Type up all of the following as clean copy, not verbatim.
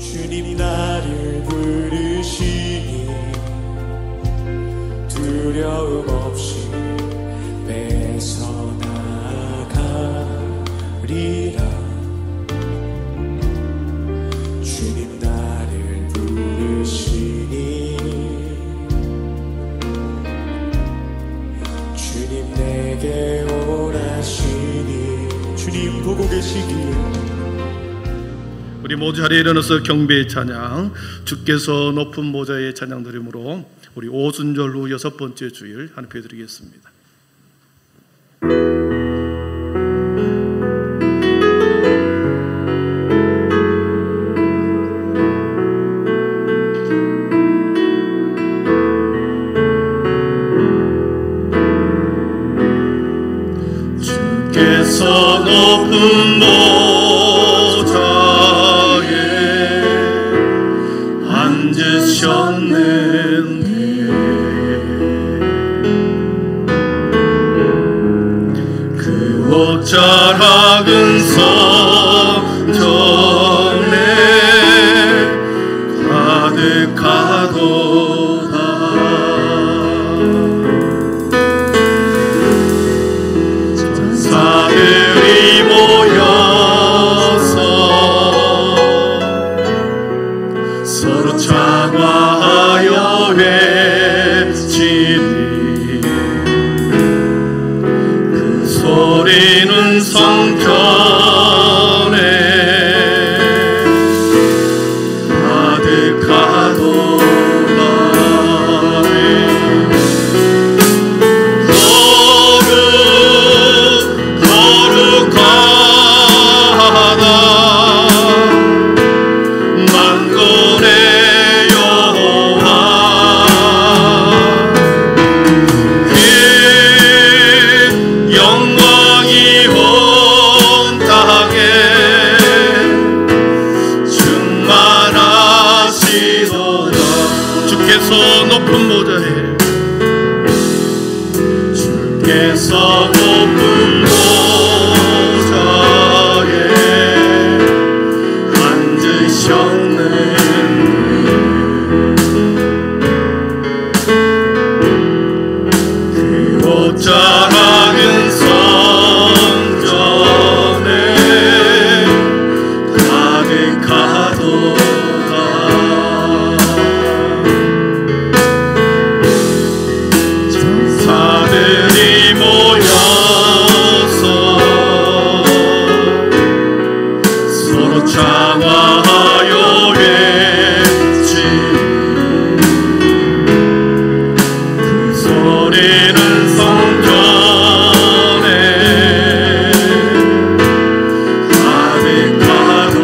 주님 나를 부르시니 두려움 없이 뺏어나가리라. 주님 나를 부르시니 주님 내게 오라시니 주님 보고 계시기에 우리 모두 자리에 일어나서 경배의 찬양, 주께서 높은 모자의 찬양 드림으로 우리 오순절 후 6번째 주일 한입해 드리겠습니다. 주께서 높은 앉으셨는데 그 옷자락은 성전에 가득하도다. 전사들이 모여서 서로 장화하여 외치리. 그 소리는 성전에 가득하도다. 거룩하다 만군의 높은 모자에 주께서 높은 모자에 앉으셨네. 그 옷자락은 성전에 가득하도다. 전사들이 모여서 서로 장화하여 외치리. 그 소리는 성전에 가득하도다.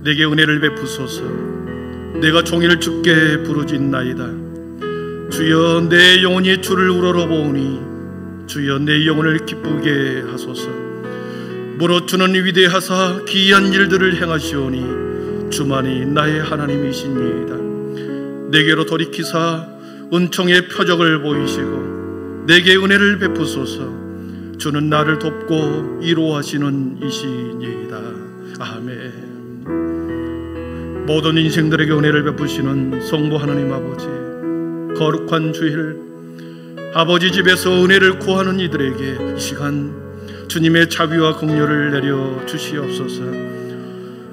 내게 은혜를 베푸소서. 내가 종일 주께 부르짖나이다. 주여 내 영혼이 주를 우러러보오니 주여 내 영혼을 기쁘게 하소서. 무릇 주는 위대하사 기이한 일들을 행하시오니 주만이 나의 하나님이시니이다. 내게로 돌이키사 은총의 표적을 보이시고 내게 은혜를 베푸소서. 주는 나를 돕고 위로하시는 이시니이다. 아멘. 모든 인생들에게 은혜를 베푸시는 성부 하나님 아버지, 거룩한 주일 아버지 집에서 은혜를 구하는 이들에게 이 시간 주님의 자비와 긍휼을 내려 주시옵소서.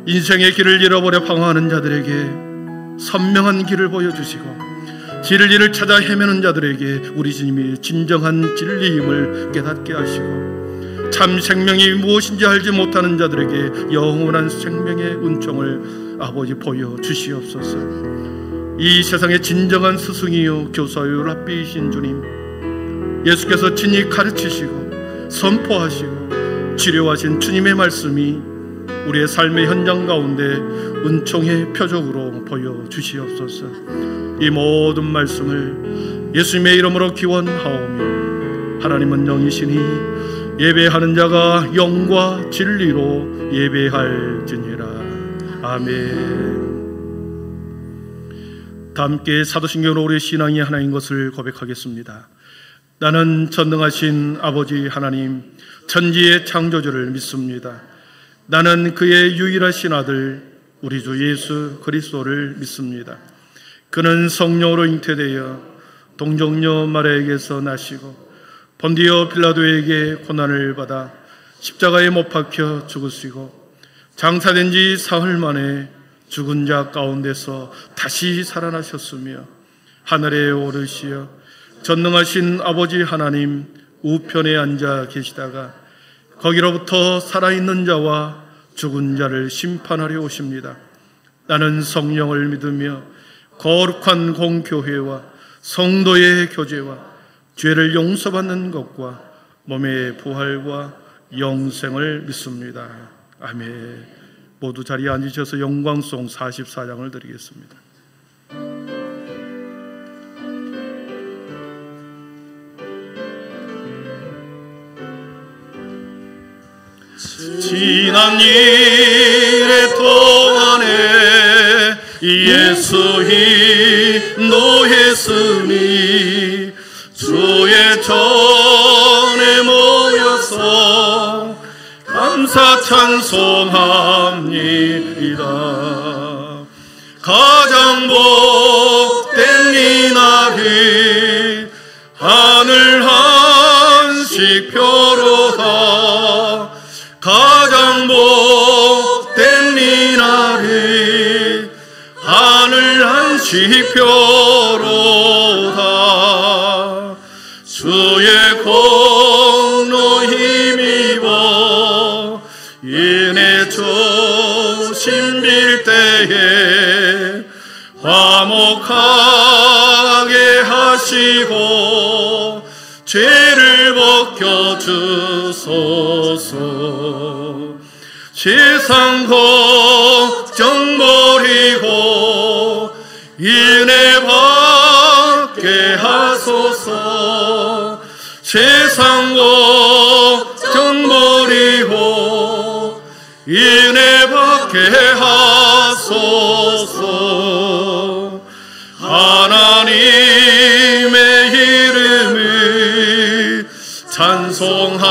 인생의 길을 잃어버려 방황하는 자들에게 선명한 길을 보여주시고, 진리를 찾아 헤매는 자들에게 우리 주님이 진정한 진리임을 깨닫게 하시고, 참 생명이 무엇인지 알지 못하는 자들에게 영원한 생명의 은총을 아버지 보여주시옵소서. 이 세상의 진정한 스승이요 교사요 랍비이신 주님, 예수께서 친히 가르치시고 선포하시고 치료하신 주님의 말씀이 우리의 삶의 현장 가운데 은총의 표적으로 보여주시옵소서. 이 모든 말씀을 예수님의 이름으로 기원하오며, 하나님은 영이시니 예배하는 자가 영과 진리로 예배할지니라. 아멘. 다 함께 사도신경으로 우리의 신앙이 하나인 것을 고백하겠습니다. 나는 전능하신 아버지 하나님, 천지의 창조주를 믿습니다. 나는 그의 유일하신 아들 우리 주 예수 그리스도를 믿습니다. 그는 성령으로 잉태되어 동정녀 마리아에게서 나시고 본디오 빌라도에게 고난을 받아 십자가에 못 박혀 죽으시고 장사된 지 사흘 만에 죽은 자 가운데서 다시 살아나셨으며 하늘에 오르시어 전능하신 아버지 하나님 우편에 앉아 계시다가 거기로부터 살아있는 자와 죽은 자를 심판하려 오십니다. 나는 성령을 믿으며 거룩한 공교회와 성도의 교제와 죄를 용서받는 것과 몸의 부활과 영생을 믿습니다. 아멘. 모두 자리에 앉으셔서 영광송 44장을 드리겠습니다. 지난 일의 동안에 예수 인도했으니 주의 전에 모여서 감사 찬송합니다. 가장 복된 이날이 하늘 한식표로다. 가장 복된 이날이 하늘 한식표로다. 주의 공로 힘입어 인의 조심 빌 때에 화목하게 하시고 죄를 벗겨주소서. 세상 걱정 버리고 인애 받게 하소서. 세상 걱정 버리고 인애 받게 하소서. 하나님의 이름을 찬송하러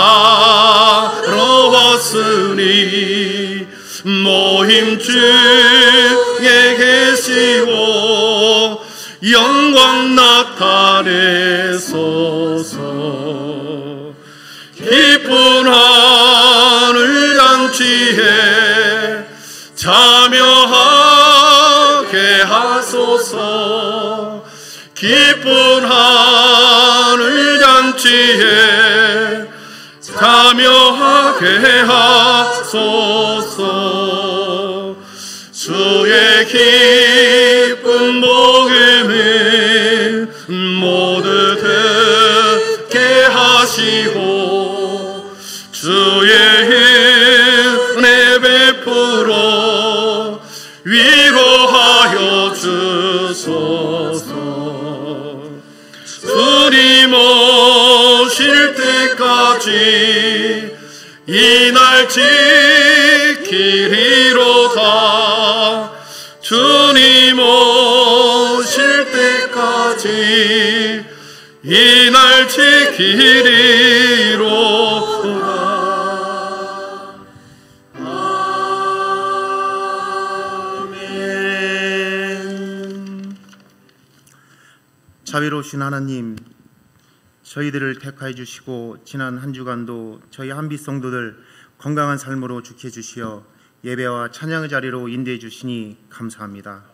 왔으니 모임 중에 계시고 영광 나타내소서. 기쁜 하늘 잔치에 참여하게 하소서. 기쁜 하늘 잔치에 참여하게 하소서. 주의 기쁜 복음을 모두 듣게 하시고 주의 은혜 베풀어 위로하여 주소서. 주님 오실 때까지 이 날 지키리로다. 주님 오실 때까지 이 날 지키리로다. 자비로우신 하나님, 저희들을 택하여 주시고 지난 한 주간도 저희 한빛 성도들 건강한 삶으로 주게 주시어 예배와 찬양의 자리로 인도해 주시니 감사합니다.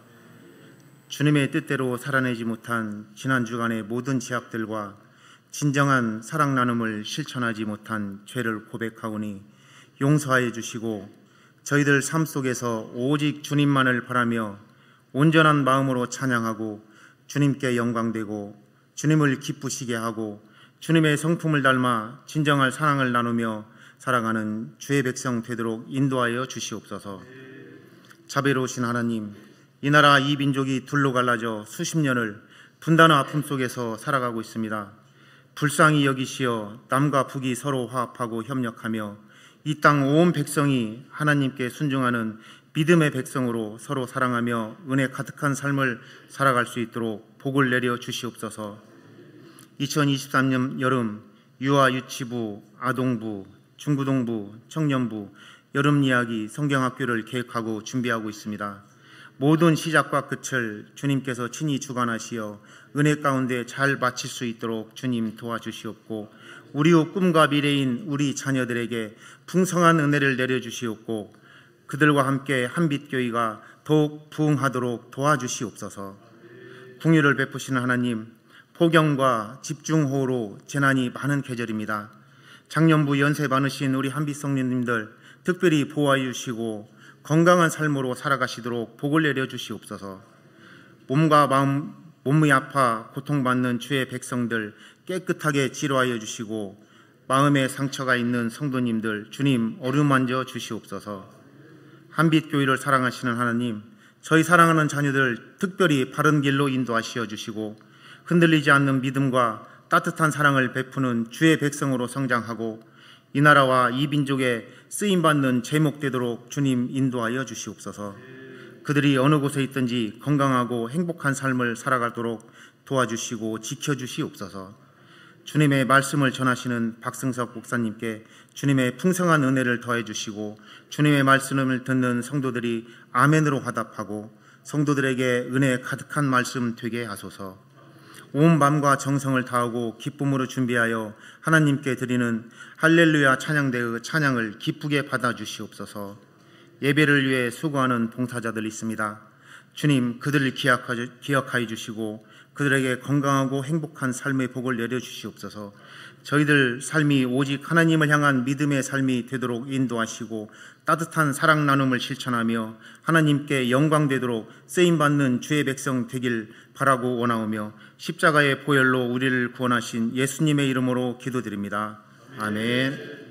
주님의 뜻대로 살아내지 못한 지난 주간의 모든 제약들과 진정한 사랑 나눔을 실천하지 못한 죄를 고백하오니 용서하여 주시고 저희들 삶 속에서 오직 주님만을 바라며 온전한 마음으로 찬양하고 주님께 영광되고 주님을 기쁘시게 하고 주님의 성품을 닮아 진정한 사랑을 나누며 살아가는 주의 백성 되도록 인도하여 주시옵소서. 자비로우신 하나님, 이 나라 이 민족이 둘로 갈라져 수십 년을 분단의 아픔 속에서 살아가고 있습니다. 불쌍히 여기시어 남과 북이 서로 화합하고 협력하며 이 땅 온 백성이 하나님께 순종하는 믿음의 백성으로 서로 사랑하며 은혜 가득한 삶을 살아갈 수 있도록 복을 내려 주시옵소서. 2023년 여름 유아 유치부, 아동부, 중고등부, 청년부 여름 이야기 성경학교를 계획하고 준비하고 있습니다. 모든 시작과 끝을 주님께서 친히 주관하시어 은혜 가운데 잘 마칠 수 있도록 주님 도와주시옵고 우리의 꿈과 미래인 우리 자녀들에게 풍성한 은혜를 내려주시옵고 그들과 함께 한빛교회가 더욱 부흥하도록 도와주시옵소서. 긍휼을 베푸시는 하나님, 폭염과 집중호우로 재난이 많은 계절입니다. 작년부 연세 많으신 우리 한빛 성도님들 특별히 보호하여 주시고 건강한 삶으로 살아가시도록 복을 내려주시옵소서. 몸과 마음, 몸이 아파 고통받는 주의 백성들 깨끗하게 치료하여 주시고 마음에 상처가 있는 성도님들 주님 어루만져 주시옵소서. 한빛교회를 사랑하시는 하나님, 저희 사랑하는 자녀들 특별히 바른 길로 인도하시어 주시고 흔들리지 않는 믿음과 따뜻한 사랑을 베푸는 주의 백성으로 성장하고 이 나라와 이 민족에 쓰임받는 제목되도록 주님 인도하여 주시옵소서. 그들이 어느 곳에 있든지 건강하고 행복한 삶을 살아가도록 도와주시고 지켜주시옵소서. 주님의 말씀을 전하시는 박승석 목사님께 주님의 풍성한 은혜를 더해 주시고 주님의 말씀을 듣는 성도들이 아멘으로 화답하고 성도들에게 은혜 가득한 말씀 되게 하소서. 온 마음과 정성을 다하고 기쁨으로 준비하여 하나님께 드리는 할렐루야 찬양대의 찬양을 기쁘게 받아주시옵소서. 예배를 위해 수고하는 봉사자들 있습니다. 주님 그들을 기억하여 주시고 그들에게 건강하고 행복한 삶의 복을 내려주시옵소서. 저희들 삶이 오직 하나님을 향한 믿음의 삶이 되도록 인도하시고 따뜻한 사랑 나눔을 실천하며 하나님께 영광되도록 쓰임받는 주의 백성 되길 바라고 원하오며 십자가의 보혈로 우리를 구원하신 예수님의 이름으로 기도드립니다. 아멘.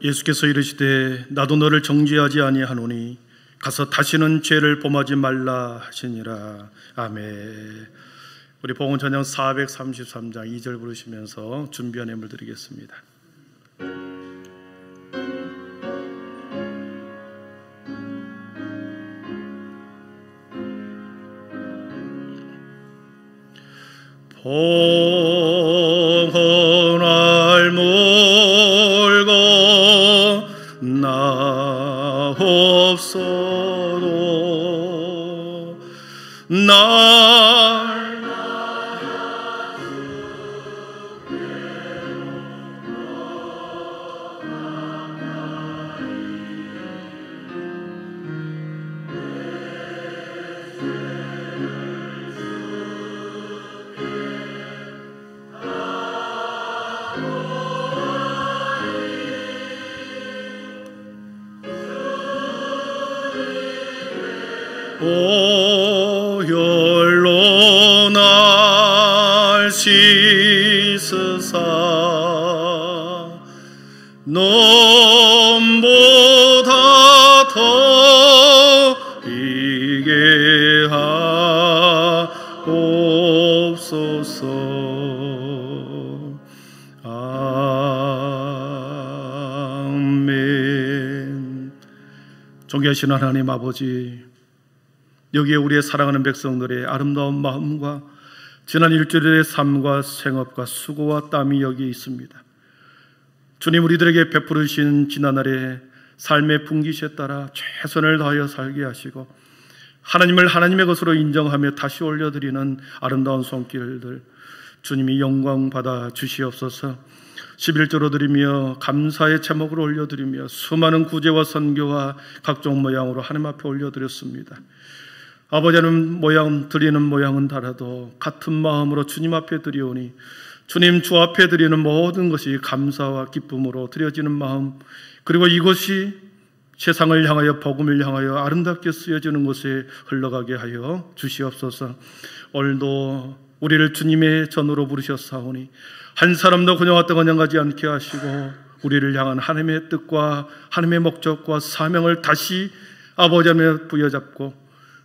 예수께서 이르시되 나도 너를 정죄하지 아니하노니 가서 다시는 죄를 범하지 말라 하시니라. 아멘. 우리 복음 찬양 433장 2절 부르시면서 준비한 예물 드리겠습니다. 봉헌을 몰고 나옵소도 날 오혈로 날 씻으사 nombo 존귀하신 하나님 아버지, 여기에 우리의 사랑하는 백성들의 아름다운 마음과 지난 일주일의 삶과 생업과 수고와 땀이 여기 있습니다. 주님, 우리들에게 베푸르신 지난날의 삶의 분기시에 따라 최선을 다하여 살게 하시고 하나님을 하나님의 것으로 인정하며 다시 올려드리는 아름다운 손길들 주님이 영광 받아 주시옵소서. 11조로 드리며 감사의 제목으로 올려드리며 수많은 구제와 선교와 각종 모양으로 하나님 앞에 올려드렸습니다. 아버지는 모양 드리는 모양은 달라도 같은 마음으로 주님 앞에 드리오니 주님 주 앞에 드리는 모든 것이 감사와 기쁨으로 드려지는 마음, 그리고 이것이 세상을 향하여 복음을 향하여 아름답게 쓰여지는 곳에 흘러가게 하여 주시옵소서. 오늘도 우리를 주님의 전으로 부르셨사오니 한 사람도 그냥 왔다 그냥 가지 않게 하시고 우리를 향한 하나님의 뜻과 하나님의 목적과 사명을 다시 아버지 앞에 부여잡고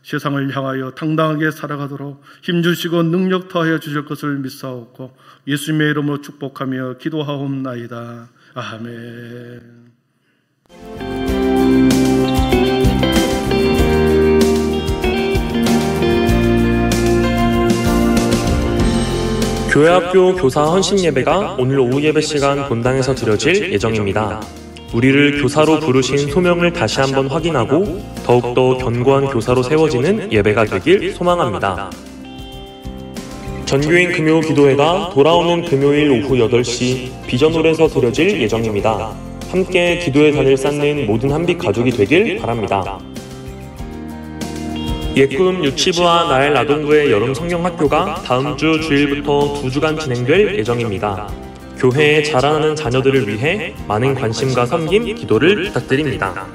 세상을 향하여 당당하게 살아가도록 힘주시고 능력 더하여 주실 것을 믿사옵고 예수님의 이름으로 축복하며 기도하옵나이다. 아멘. 교회학교 교사 헌신 예배가 오늘 오후 예배 시간 본당에서 드려질 예정입니다. 우리를 교사로 부르신 소명을 다시 한번 확인하고 더욱더 견고한 교사로 세워지는 예배가 되길 소망합니다. 전교인 금요 기도회가 돌아오는 금요일 오후 8시 비전홀에서 드려질 예정입니다. 함께 기도의 단을 쌓는 모든 한빛 가족이 되길 바랍니다. 예꿈 유치부와 나엘 아동부의 여름 성경학교가 다음 주 주일부터 2주간 진행될 예정입니다. 교회에 자라나는 자녀들을 위해 많은 관심과 섬김, 기도를 부탁드립니다.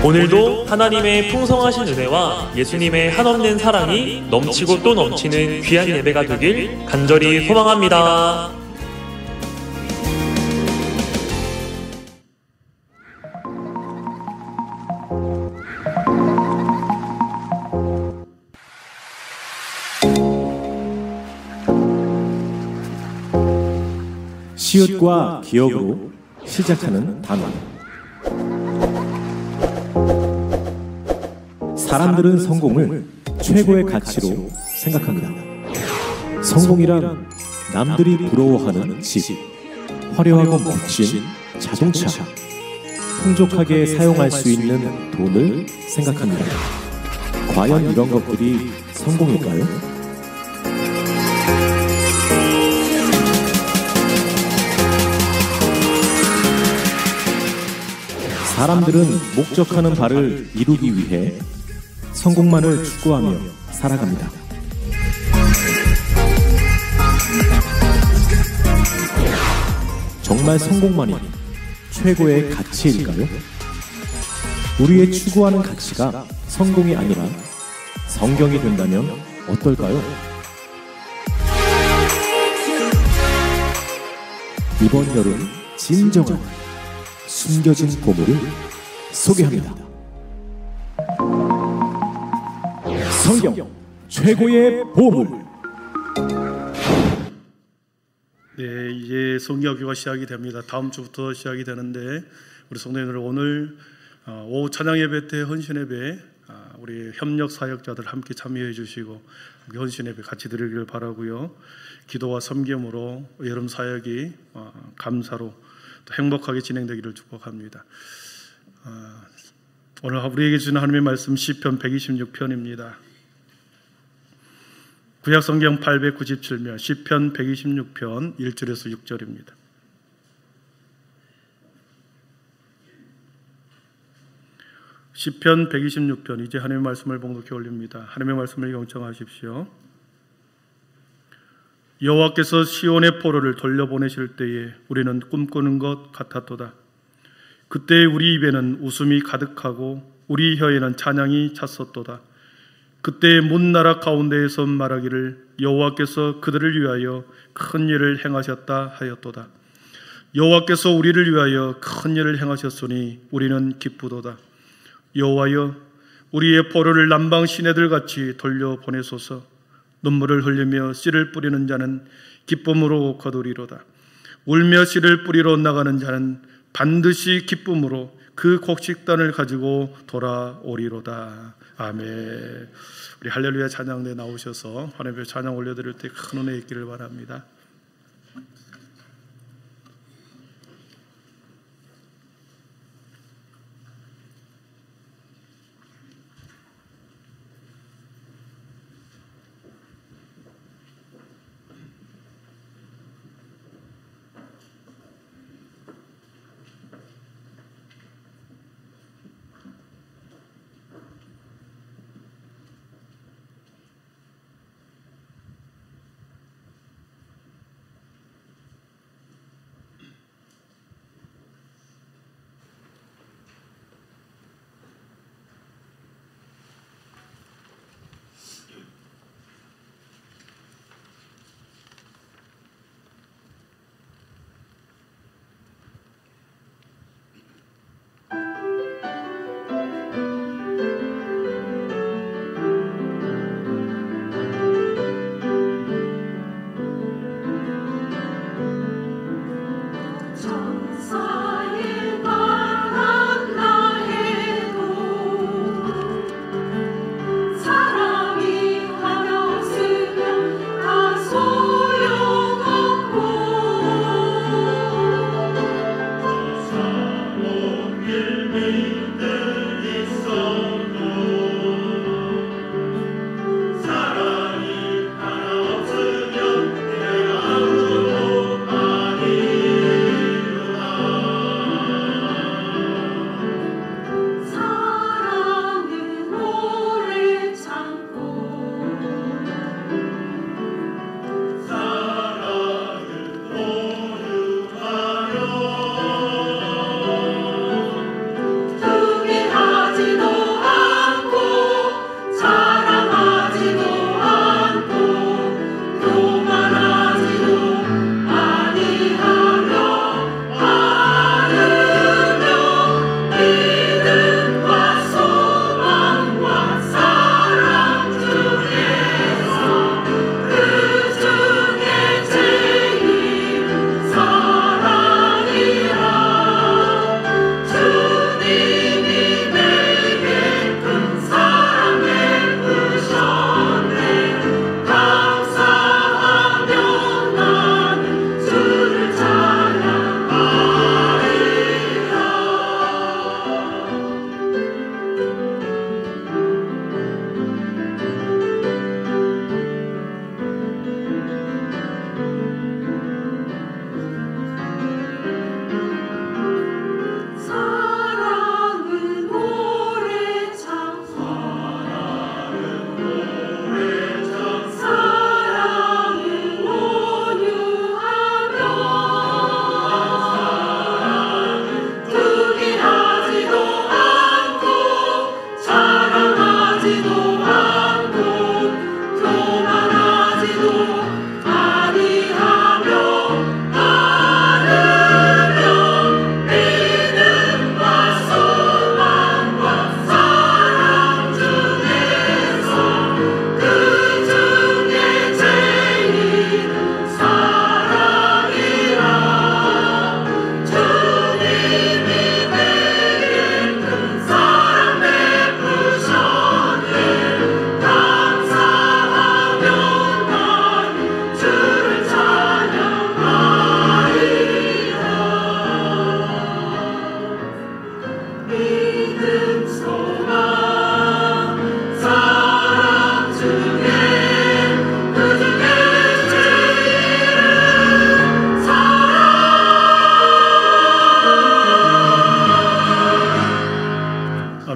오늘도 하나님의 풍성하신 은혜와 예수님의 한없는 사랑이 넘치고 또 넘치는 귀한 예배가 되길 간절히 소망합니다. 시옷과 기억으로 시작하는 단어. 사람들은 성공을 최고의 가치로 생각합니다. 성공이란 남들이 부러워하는 집, 화려하고 멋진 자동차, 풍족하게 사용할 수 있는 돈을 생각합니다. 과연 이런 것들이 성공일까요? 사람들은 목적하는 바를 이루기 위해 성공만을 추구하며 살아갑니다. 정말 성공만이 최고의 가치일까요? 우리의 추구하는 가치가 성공이 아니라 성경이 된다면 어떨까요? 이번 여름 진정한 숨겨진 보물을 소개합니다. 성경 최고의 보물. 네, 이제 성경학교가 시작이 됩니다. 다음 주부터 시작이 되는데 우리 성도님들 오늘 오후 찬양 예배 때 헌신 예배 우리 협력 사역자들 함께 참여해 주시고 헌신 예배 같이 드리길 바라고요. 기도와 섬김으로 여름 사역이 감사로 또 행복하게 진행되기를 축복합니다. 오늘 우리에게 주는 하나님의 말씀 시편 126편입니다. 구약성경 897면 시편 126편 1절에서 6절입니다. 시편 126편 이제 하나님의 말씀을 봉독해 올립니다. 하나님의 말씀을 경청하십시오. 여호와께서 시온의 포로를 돌려보내실 때에 우리는 꿈꾸는 것 같았도다. 그때 우리 입에는 웃음이 가득하고 우리 혀에는 찬양이 찼었도다. 그때 문나라 가운데에서 말하기를 여호와께서 그들을 위하여 큰 일을 행하셨다 하였도다. 여호와께서 우리를 위하여 큰 일을 행하셨으니 우리는 기쁘도다. 여호와여, 우리의 포로를 남방 시내들같이 돌려보내소서. 눈물을 흘리며 씨를 뿌리는 자는 기쁨으로 거두리로다. 울며 씨를 뿌리러 나가는 자는 반드시 기쁨으로 그 곡식단을 가지고 돌아오리로다. 아멘. 우리 할렐루야 찬양대 나오셔서 하나님의 찬양 올려드릴 때 큰 은혜 있기를 바랍니다.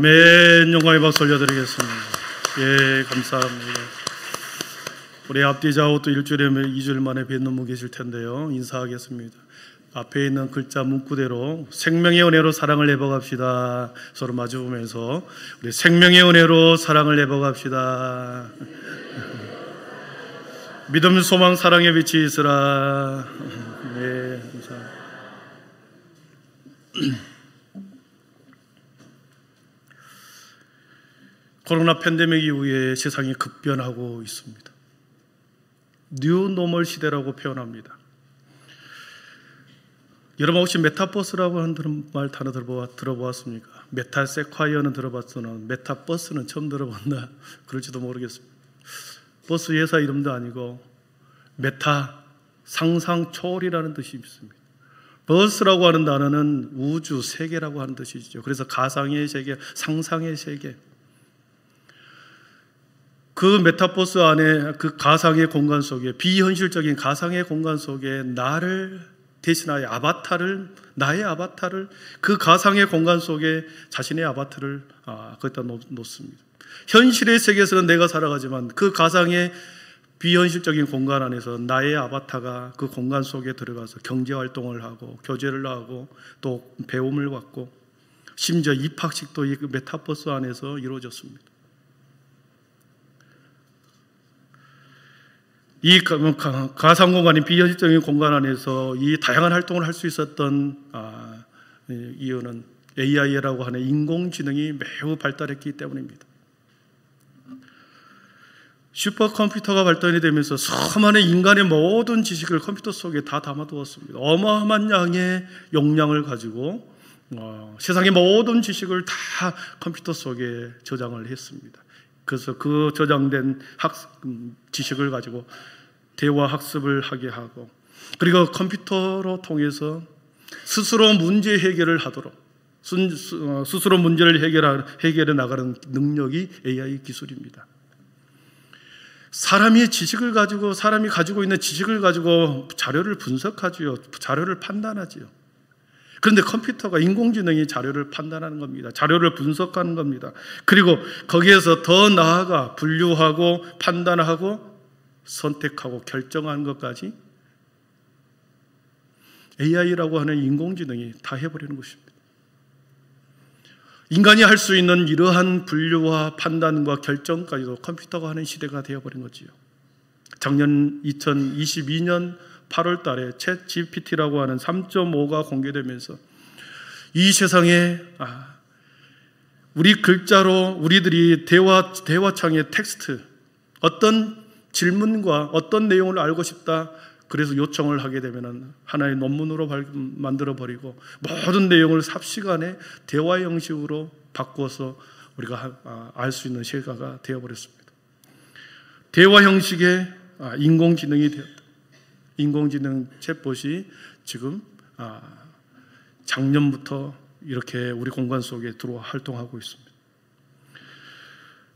아멘. 영광의 박수 올려드리겠습니다. 예, 감사합니다. 우리 앞뒤 좌우 또 일주일에 2주일 만에 뵙는 분 계실 텐데요. 인사하겠습니다. 앞에 있는 글자 문구대로 생명의 은혜로 사랑을 회복합시다. 서로 마주보면서 우리 생명의 은혜로 사랑을 회복합시다. 믿음, 소망, 사랑의 빛이 있으라. 네, 감사합니다. 코로나 팬데믹 이후에 세상이 급변하고 있습니다. 뉴노멀 시대라고 표현합니다. 여러분 혹시 메타버스라고 하는 말 단어 들어보았습니까? 메타세콰이어는 들어봤으나 메타버스는 처음 들어봤나? 그럴지도 모르겠습니다. 버스 회사 이름도 아니고 메타, 상상 초월이라는 뜻이 있습니다. 버스라고 하는 단어는 우주, 세계라고 하는 뜻이죠. 그래서 가상의 세계, 상상의 세계. 그 메타버스 안에 그 가상의 공간 속에, 비현실적인 가상의 공간 속에 나를 대신하여 나의 아바타를 그 가상의 공간 속에 자신의 아바타를 거기다 놓습니다. 현실의 세계에서는 내가 살아가지만 그 가상의 비현실적인 공간 안에서 나의 아바타가 그 공간 속에 들어가서 경제활동을 하고 교제를 하고 또 배움을 받고 심지어 입학식도 이 메타버스 안에서 이루어졌습니다. 이 가상공간인 비현실적인 공간 안에서 이 다양한 활동을 할 수 있었던 이유는 AI라고 하는 인공지능이 매우 발달했기 때문입니다. 슈퍼컴퓨터가 발달이 되면서 수많은 인간의 모든 지식을 컴퓨터 속에 다 담아두었습니다. 어마어마한 양의 용량을 가지고 세상의 모든 지식을 다 컴퓨터 속에 저장을 했습니다. 그래서 그 저장된 지식을 가지고 대화 학습을 하게 하고, 그리고 컴퓨터로 통해서 스스로 문제 해결을 하도록 스스로 문제를 해결해 나가는 능력이 AI 기술입니다. 사람이 가지고 있는 지식을 가지고 자료를 분석하지요. 자료를 판단하지요. 그런데 컴퓨터가, 인공지능이 자료를 판단하는 겁니다. 자료를 분석하는 겁니다. 그리고 거기에서 더 나아가 분류하고 판단하고 선택하고 결정하는 것까지 AI라고 하는 인공지능이 다 해버리는 것입니다. 인간이 할 수 있는 이러한 분류와 판단과 결정까지도 컴퓨터가 하는 시대가 되어버린 거지요. 작년 2022년 8월 달에 챗 GPT라고 하는 3.5가 공개되면서 이 세상에 우리 글자로 우리들이 대화창의 텍스트, 어떤 질문과 어떤 내용을 알고 싶다, 그래서 요청을 하게 되면 하나의 논문으로 만들어버리고 모든 내용을 삽시간에 대화 형식으로 바꾸어서 우리가 알 수 있는 시대가 되어버렸습니다. 대화 형식의 인공지능이 되었다. 인공지능 챗봇이 지금 작년부터 이렇게 우리 공간 속에 들어와 활동하고 있습니다.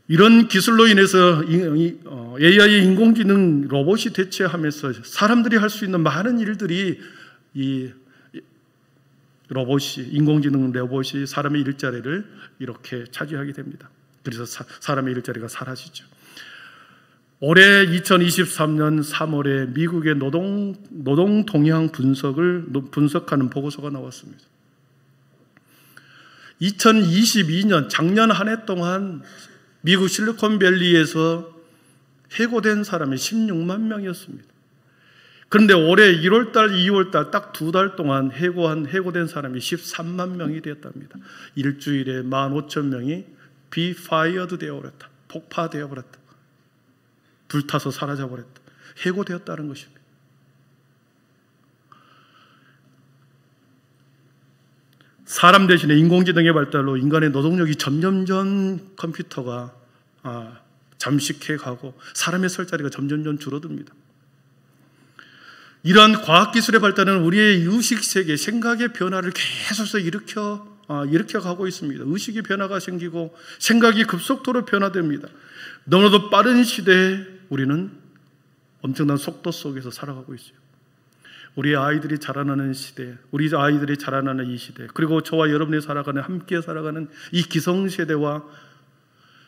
이런 기술로 인해서 AI 인공지능 로봇이 대체하면서 사람들이 할 수 있는 많은 일들이 이 로봇이, 인공지능 로봇이 사람의 일자리를 이렇게 차지하게 됩니다. 그래서 사람의 일자리가 사라지죠. 올해 2023년 3월에 미국의 노동 동향 분석하는 보고서가 나왔습니다. 2022년 작년 한 해 동안 미국 실리콘밸리에서 해고된 사람이 16만 명이었습니다. 그런데 올해 1월달, 2월달 딱 2달 동안 해고된 사람이 13만 명이 되었답니다. 일주일에 15,000명이 be fired 되어버렸다. 폭파되어버렸다. 불타서 사라져버렸다. 해고되었다는 것입니다. 사람 대신에 인공지능의 발달로 인간의 노동력이 점점점 컴퓨터가 잠식해가고 사람의 설 자리가 점점점 줄어듭니다. 이러한 과학기술의 발달은 우리의 의식세계, 생각의 변화를 계속해서 일으켜가고 있습니다. 의식의 변화가 생기고 생각이 급속도로 변화됩니다. 너무나도 빠른 시대에 우리는 엄청난 속도 속에서 살아가고 있어요. 우리 아이들이 자라나는 시대, 우리 아이들이 자라나는 이 시대, 그리고 저와 여러분이 함께 살아가는 이 기성세대와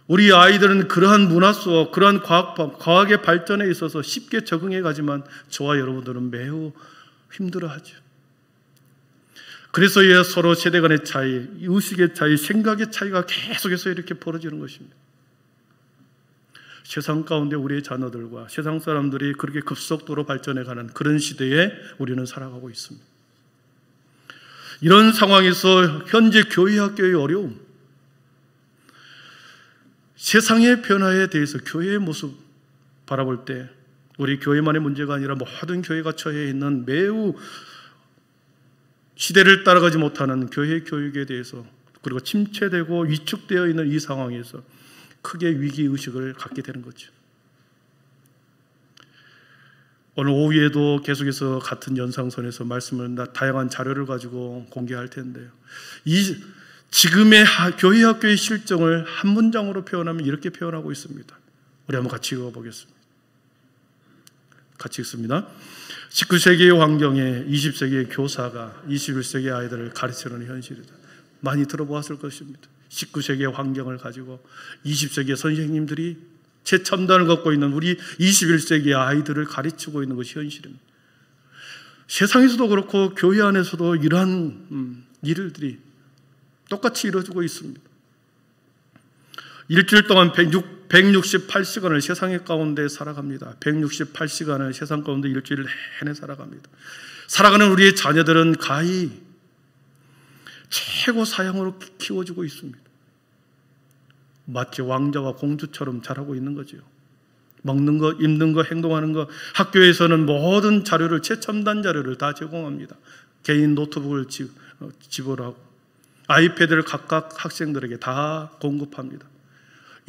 우리 아이들은 그러한 문화 속, 그러한 과학의 발전에 있어서 쉽게 적응해 가지만 저와 여러분들은 매우 힘들어하죠. 그래서 서로 세대 간의 차이, 의식의 차이, 생각의 차이가 계속해서 이렇게 벌어지는 것입니다. 세상 가운데 우리의 자녀들과 세상 사람들이 그렇게 급속도로 발전해가는 그런 시대에 우리는 살아가고 있습니다. 이런 상황에서 현재 교회 학교의 어려움, 세상의 변화에 대해서 교회의 모습 바라볼 때 우리 교회만의 문제가 아니라 모든 교회가 처해 있는 매우 시대를 따라가지 못하는 교회 교육에 대해서, 그리고 침체되고 위축되어 있는 이 상황에서 크게 위기의식을 갖게 되는 거죠. 오늘 오후에도 계속해서 같은 연상선에서 말씀을 다양한 자료를 가지고 공개할 텐데요. 이 지금의 교회 학교의 실정을 한 문장으로 표현하면 이렇게 표현하고 있습니다. 우리 한번 같이 읽어보겠습니다. 같이 읽습니다. 19세기의 환경에 20세기의 교사가 21세기 아이들을 가르치는 현실이다. 많이 들어보았을 것입니다. 19세기의 환경을 가지고 20세기의 선생님들이 최첨단을 갖고 있는 우리 21세기의 아이들을 가르치고 있는 것이 현실입니다. 세상에서도 그렇고 교회 안에서도 이러한 일들이 똑같이 이루어지고 있습니다. 일주일 동안 168시간을 세상의 가운데 살아갑니다. 168시간을 세상 가운데 일주일을 내내 살아갑니다. 살아가는 우리의 자녀들은 가히 최고 사양으로 키워주고 있습니다. 마치 왕자와 공주처럼 자라고 있는 거죠. 먹는 거, 입는 거, 행동하는 거, 학교에서는 모든 자료를, 최첨단 자료를 다 제공합니다. 개인 노트북을 지불하고 아이패드를 각각 학생들에게 다 공급합니다.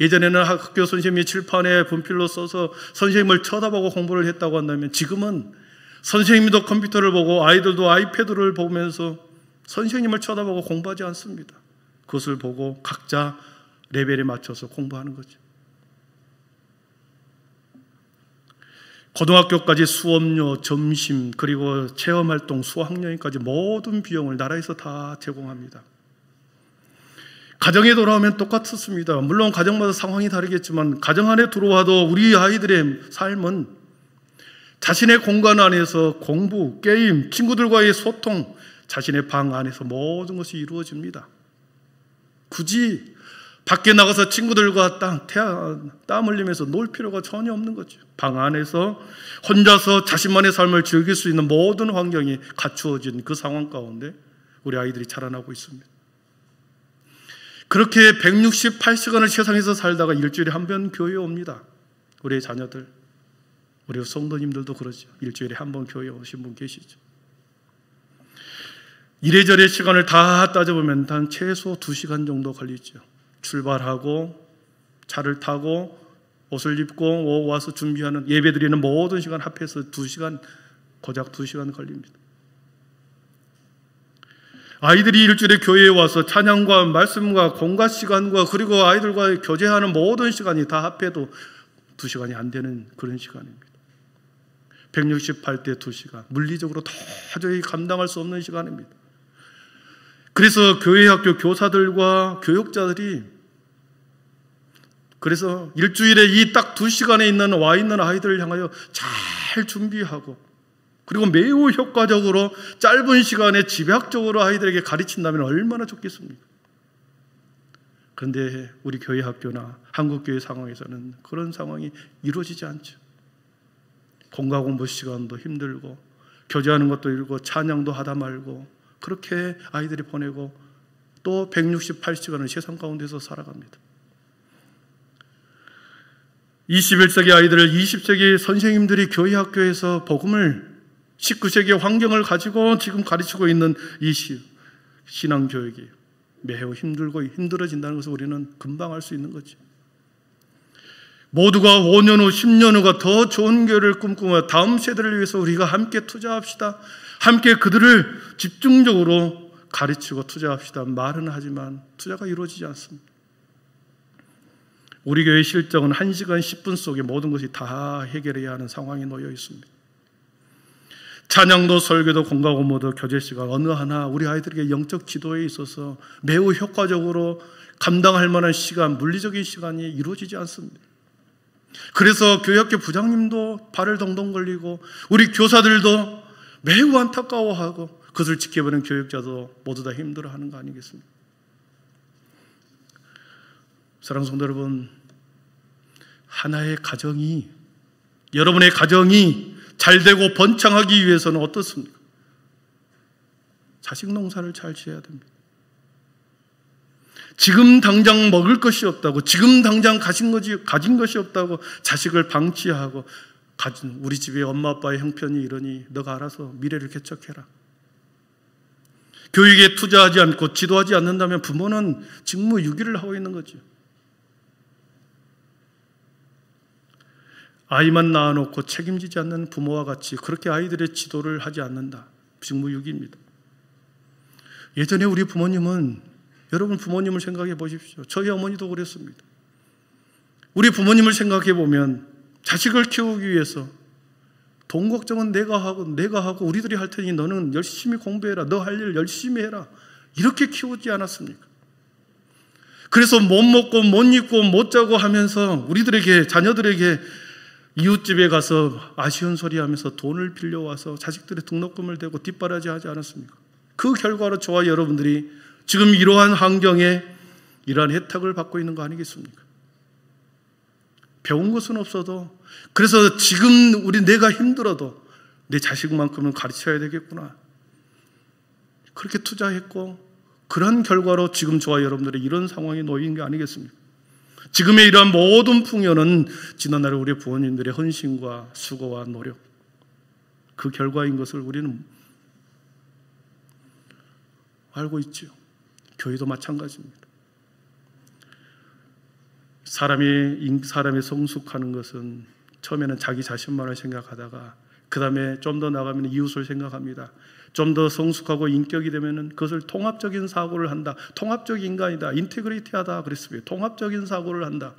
예전에는 학교 선생님이 칠판에 분필로 써서 선생님을 쳐다보고 공부를 했다고 한다면, 지금은 선생님도 컴퓨터를 보고 아이들도 아이패드를 보면서 선생님을 쳐다보고 공부하지 않습니다. 그것을 보고 각자 레벨에 맞춰서 공부하는 거죠. 고등학교까지 수업료, 점심, 그리고 체험활동, 수학여행까지 모든 비용을 나라에서 다 제공합니다. 가정에 돌아오면 똑같습니다. 물론 가정마다 상황이 다르겠지만 가정 안에 들어와도 우리 아이들의 삶은 자신의 공간 안에서 공부, 게임, 친구들과의 소통, 자신의 방 안에서 모든 것이 이루어집니다. 굳이 밖에 나가서 친구들과 땀 흘리면서 놀 필요가 전혀 없는 거죠. 방 안에서 혼자서 자신만의 삶을 즐길 수 있는 모든 환경이 갖추어진 그 상황 가운데 우리 아이들이 자라나고 있습니다. 그렇게 168시간을 세상에서 살다가 일주일에 한 번 교회에 옵니다. 우리의 자녀들, 우리 성도님들도 그러죠. 일주일에 한 번 교회에 오신 분 계시죠. 이래저래 시간을 다 따져보면 단 최소 2시간 정도 걸리죠. 출발하고 차를 타고 옷을 입고 와서 준비하는, 예배드리는 모든 시간 합해서 2시간, 고작 2시간 걸립니다. 아이들이 일주일에 교회에 와서 찬양과 말씀과 공과 시간과 그리고 아이들과 교제하는 모든 시간이 다 합해도 2시간이 안 되는 그런 시간입니다. 168대 2시간, 물리적으로 도저히 감당할 수 없는 시간입니다. 그래서 교회 학교 교사들과 교육자들이 그래서 일주일에 이 딱 2시간에 와 있는 아이들을 향하여 잘 준비하고, 그리고 매우 효과적으로 짧은 시간에 집약적으로 아이들에게 가르친다면 얼마나 좋겠습니까? 그런데 우리 교회 학교나 한국교회 상황에서는 그런 상황이 이루어지지 않죠. 공과 공부 시간도 힘들고 교제하는 것도 힘들고 찬양도 하다 말고 그렇게 아이들이 보내고 또 168시간을 세상 가운데서 살아갑니다. 21세기 아이들을 20세기 선생님들이 교회 학교에서 복음을 19세기의 환경을 가지고 지금 가르치고 있는 이 신앙교육이 매우 힘들고 힘들어진다는 것을 우리는 금방 알 수 있는 거죠. 모두가 5년 후, 10년 후가 더 좋은 교회를 꿈꾸며 다음 세대를 위해서 우리가 함께 투자합시다. 함께 그들을 집중적으로 가르치고 투자합시다. 말은 하지만 투자가 이루어지지 않습니다. 우리 교회의 실정은 1시간 10분 속에 모든 것이 다 해결해야 하는 상황에 놓여 있습니다. 찬양도 설교도 공과 공부도 교제 시간 어느 하나 우리 아이들에게 영적 지도에 있어서 매우 효과적으로 감당할 만한 시간, 물리적인 시간이 이루어지지 않습니다. 그래서 교회학교 부장님도 발을 동동 걸리고 우리 교사들도 매우 안타까워하고 그것을 지켜보는 교육자도 모두 다 힘들어하는 거 아니겠습니까? 사랑하는 성도 여러분, 하나의 가정이, 여러분의 가정이 잘되고 번창하기 위해서는 어떻습니까? 자식 농사를 잘 지어야 됩니다. 지금 당장 먹을 것이 없다고, 지금 당장 가진 것이 없다고 자식을 방치하고, 우리 집에 엄마 아빠의 형편이 이러니 너가 알아서 미래를 개척해라. 교육에 투자하지 않고 지도하지 않는다면 부모는 직무유기를 하고 있는 거죠. 아이만 낳아놓고 책임지지 않는 부모와 같이 그렇게 아이들의 지도를 하지 않는다. 직무유기입니다. 예전에 우리 부모님은, 여러분 부모님을 생각해 보십시오. 저희 어머니도 그랬습니다. 우리 부모님을 생각해 보면 자식을 키우기 위해서 돈 걱정은 내가 하고 우리들이 할 테니 너는 열심히 공부해라. 너 할 일 열심히 해라. 이렇게 키우지 않았습니까? 그래서 못 먹고 못 입고 못 자고 하면서 우리들에게, 자녀들에게 이웃집에 가서 아쉬운 소리 하면서 돈을 빌려와서 자식들의 등록금을 대고 뒷바라지 하지 않았습니까? 그 결과로 저와 여러분들이 지금 이러한 환경에 이러한 혜택을 받고 있는 거 아니겠습니까? 배운 것은 없어도, 그래서 지금 내가 힘들어도 내 자식만큼은 가르쳐야 되겠구나, 그렇게 투자했고, 그런 결과로 지금 저와 여러분들이 이런 상황에 놓인 게 아니겠습니까? 지금의 이러한 모든 풍요는 지난날에 우리 부모님들의 헌신과 수고와 노력, 그 결과인 것을 우리는 알고 있죠. 교회도 마찬가지입니다. 사람이 성숙하는 것은 처음에는 자기 자신만을 생각하다가 그 다음에 좀 더 나가면 이웃을 생각합니다. 좀 더 성숙하고 인격이 되면 그것을 통합적인 사고를 한다. 통합적 인간이다. 인테그리티하다 그랬습니다. 통합적인 사고를 한다.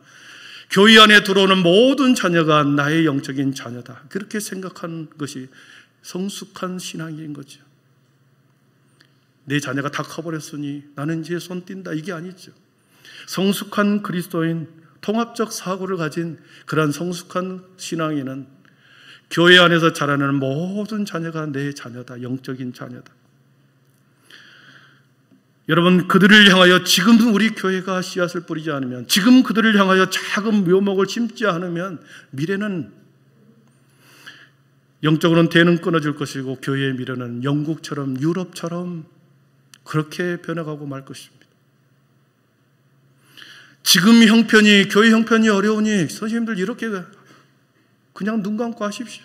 교회 안에 들어오는 모든 자녀가 나의 영적인 자녀다. 그렇게 생각하는 것이 성숙한 신앙인 거죠. 내 자녀가 다 커버렸으니 나는 이제 손 띈다, 이게 아니죠. 성숙한 그리스도인, 통합적 사고를 가진 그러한 성숙한 신앙인은 교회 안에서 자라나는 모든 자녀가 내 자녀다, 영적인 자녀다. 여러분, 그들을 향하여 지금 우리 교회가 씨앗을 뿌리지 않으면, 지금 그들을 향하여 작은 묘목을 심지 않으면 미래는 영적으로는 대는 끊어질 것이고 교회의 미래는 영국처럼 유럽처럼 그렇게 변해가고 말 것입니다. 지금 교회 형편이 어려우니 선생님들 이렇게 그냥 눈 감고 하십시오.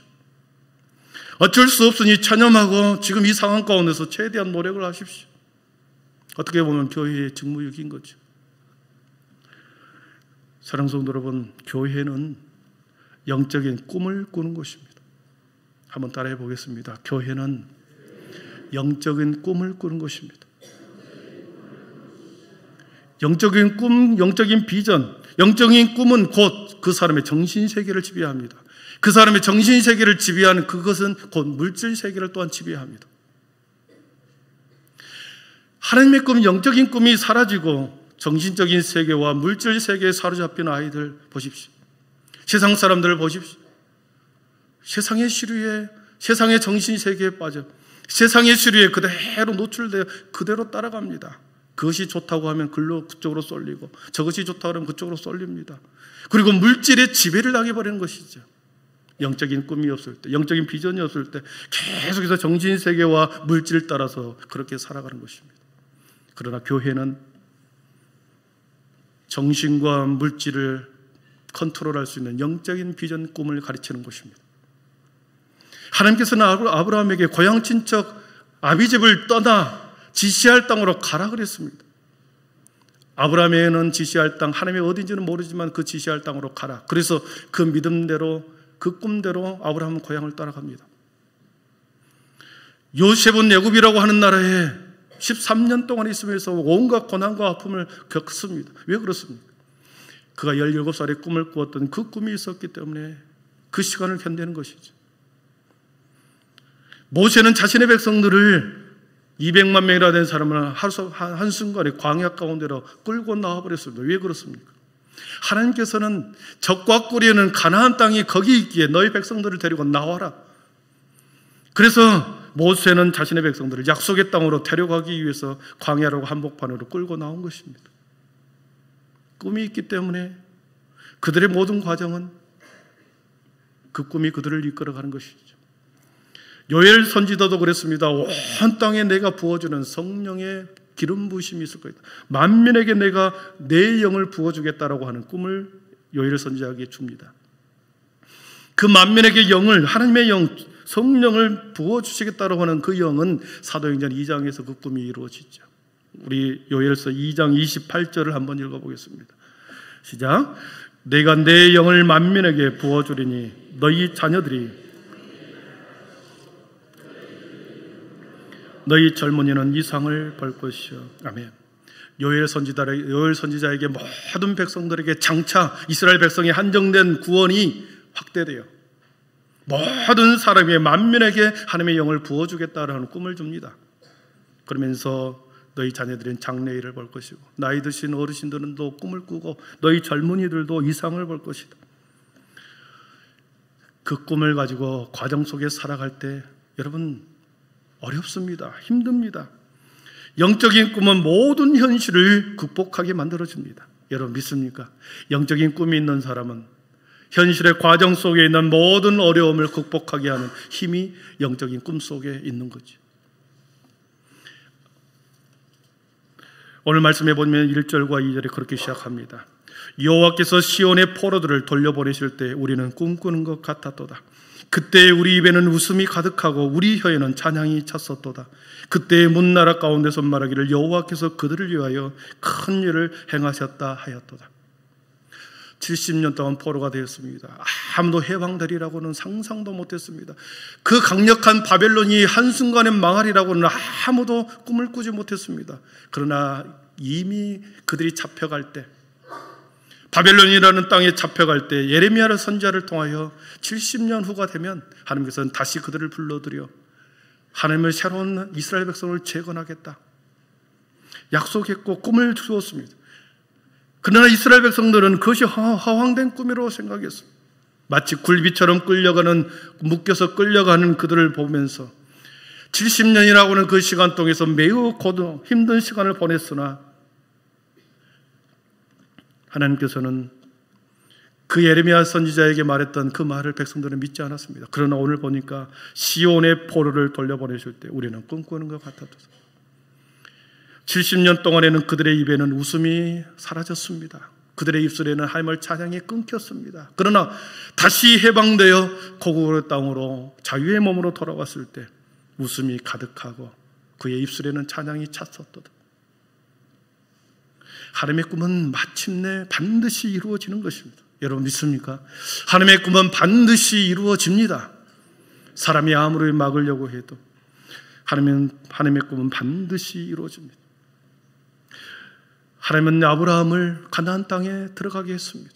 어쩔 수 없으니 찬양하고 지금 이 상황 가운데서 최대한 노력을 하십시오. 어떻게 보면 교회의 직무유기인 거죠. 사랑하는 성도 여러분, 교회는 영적인 꿈을 꾸는 것입니다. 한번 따라해 보겠습니다. 교회는 영적인 꿈을 꾸는 것입니다. 영적인 꿈, 영적인 비전, 영적인 꿈은 곧 그 사람의 정신세계를 지배합니다. 그 사람의 정신세계를 지배하는 그것은 곧 물질세계를 또한 지배합니다. 하나님의 꿈, 영적인 꿈이 사라지고 정신적인 세계와 물질 세계에 사로잡힌 아이들 보십시오. 세상 사람들을 보십시오. 세상의 시류에, 세상의 정신세계에 빠져 세상의 시류에 그대로 노출되어 그대로 따라갑니다. 그것이 좋다고 하면 그쪽으로 쏠리고 저것이 좋다고 하면 그쪽으로 쏠립니다. 그리고 물질의 지배를 당해버리는 것이죠. 영적인 꿈이 없을 때, 영적인 비전이 없을 때 계속해서 정신세계와 물질을 따라서 그렇게 살아가는 것입니다. 그러나 교회는 정신과 물질을 컨트롤할 수 있는 영적인 비전 꿈을 가르치는 것입니다. 하나님께서는 아브라함에게 고향 친척 아비집을 떠나 지시할 땅으로 가라 그랬습니다. 아브라함에게는 지시할 땅, 하나님의 어딘지는 모르지만 그 지시할 땅으로 가라. 그래서 그 믿음대로, 그 꿈대로 아브라함은 고향을 떠나갑니다. 요셉은 애굽이라고 하는 나라에 13년 동안 있으면서 온갖 고난과 아픔을 겪습니다. 왜 그렇습니까? 그가 17살에 꿈을 꾸었던 그 꿈이 있었기 때문에 그 시간을 견디는 것이죠. 모세는 자신의 백성들을 200만 명이나 된 사람을 한순간에 광야 가운데로 끌고 나와버렸습니다. 왜 그렇습니까? 하나님께서는 적과 꿀이는 가나안 땅이 거기 있기에 너희 백성들을 데리고 나와라. 그래서 모세는 자신의 백성들을 약속의 땅으로 데려가기 위해서 광야로 한복판으로 끌고 나온 것입니다. 꿈이 있기 때문에 그들의 모든 과정은 그 꿈이 그들을 이끌어가는 것이죠. 요엘 선지자도 그랬습니다. 온 땅에 내가 부어주는 성령의 기름 부으심이 있을 것이다. 만민에게 내가 내 영을 부어주겠다라고 하는 꿈을 요엘 선지자에게 줍니다. 그 만민에게 영을, 하나님의 영, 성령을 부어주시겠다라고 하는 그 영은 사도행전 2장에서 그 꿈이 이루어지죠. 우리 요엘서 2장 28절을 한번 읽어보겠습니다. 시작. 내가 내 영을 만민에게 부어주리니 너희 자녀들이, 너희 젊은이는 이상을 볼 것이요. 아멘. 요엘 선지자에게 모든 백성들에게 장차 이스라엘 백성이 한정된 구원이 확대되어 모든 사람의 만민에게 하나님의 영을 부어주겠다라는 꿈을 줍니다. 그러면서 너희 자녀들은 장래일을 볼 것이고 나이 드신 어르신들은 또 꿈을 꾸고 너희 젊은이들도 이상을 볼 것이다. 그 꿈을 가지고 과정 속에 살아갈 때 여러분 어렵습니다. 힘듭니다. 영적인 꿈은 모든 현실을 극복하게 만들어줍니다. 여러분 믿습니까? 영적인 꿈이 있는 사람은 현실의 과정 속에 있는 모든 어려움을 극복하게 하는 힘이 영적인 꿈 속에 있는 거죠. 오늘 말씀해 보면 1절과 2절에 그렇게 시작합니다. 여호와께서 시온의 포로들을 돌려보내실 때 우리는 꿈꾸는 것 같았도다. 그때 우리 입에는 웃음이 가득하고 우리 혀에는 찬양이 찼었도다. 그때 문나라 가운데서 말하기를 여호와께서 그들을 위하여 큰 일을 행하셨다 하였도다. 70년 동안 포로가 되었습니다. 아무도 해방되리라고는 상상도 못했습니다. 그 강력한 바벨론이 한순간에 망하리라고는 아무도 꿈을 꾸지 못했습니다. 그러나 이미 그들이 잡혀갈 때, 바벨론이라는 땅에 잡혀갈 때 예레미야 선지자를 통하여 70년 후가 되면 하나님께서는 다시 그들을 불러들여 하나님의 새로운 이스라엘 백성을 재건하겠다 약속했고 꿈을 주었습니다. 그러나 이스라엘 백성들은 그것이 허황된 꿈이라고 생각했습니다. 마치 굴비처럼 묶여서 끌려가는 그들을 보면서 70년이라고 하는 그 시간 동안에서 매우 힘든 시간을 보냈으나 하나님께서는 그 예레미야 선지자에게 말했던 그 말을 백성들은 믿지 않았습니다. 그러나 오늘 보니까 시온의 포로를 돌려보내실 때 우리는 꿈꾸는 것 같았다. 70년 동안에는 그들의 입에는 웃음이 사라졌습니다. 그들의 입술에는 하나님의 찬양이 끊겼습니다. 그러나 다시 해방되어 고국의 땅으로 자유의 몸으로 돌아왔을 때 웃음이 가득하고 그의 입술에는 찬양이 찼었도다. 하나님의 꿈은 마침내 반드시 이루어지는 것입니다. 여러분 믿습니까? 하나님의 꿈은 반드시 이루어집니다. 사람이 아무리 막으려고 해도 하나님의 꿈은 반드시 이루어집니다. 하나님은 아브라함을 가나안 땅에 들어가게 했습니다.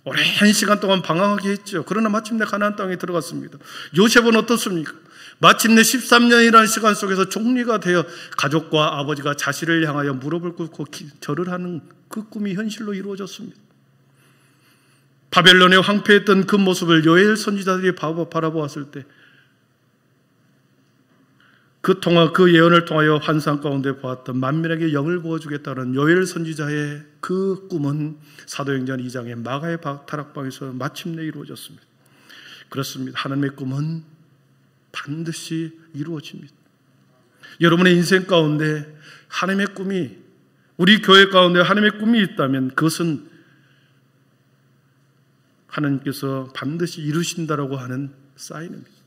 오랜 시간 동안 방황하게 했죠. 그러나 마침내 가나안 땅에 들어갔습니다. 요셉은 어떻습니까? 마침내 13년이라는 시간 속에서 총리가 되어 가족과 아버지가 자신을 향하여 무릎을 꿇고 절을 하는 그 꿈이 현실로 이루어졌습니다. 바벨론에 황폐했던 그 모습을 요엘 선지자들이 바라보았을 때 그 예언을 통하여 환상 가운데 보았던 만민에게 영을 부어주겠다는 요엘 선지자의 그 꿈은 사도행전 2장의 마가의 다락방에서 마침내 이루어졌습니다. 그렇습니다. 하나님의 꿈은 반드시 이루어집니다. 여러분의 인생 가운데 하나님의 꿈이, 우리 교회 가운데 하나님의 꿈이 있다면 그것은 하나님께서 반드시 이루신다라고 하는 사인입니다.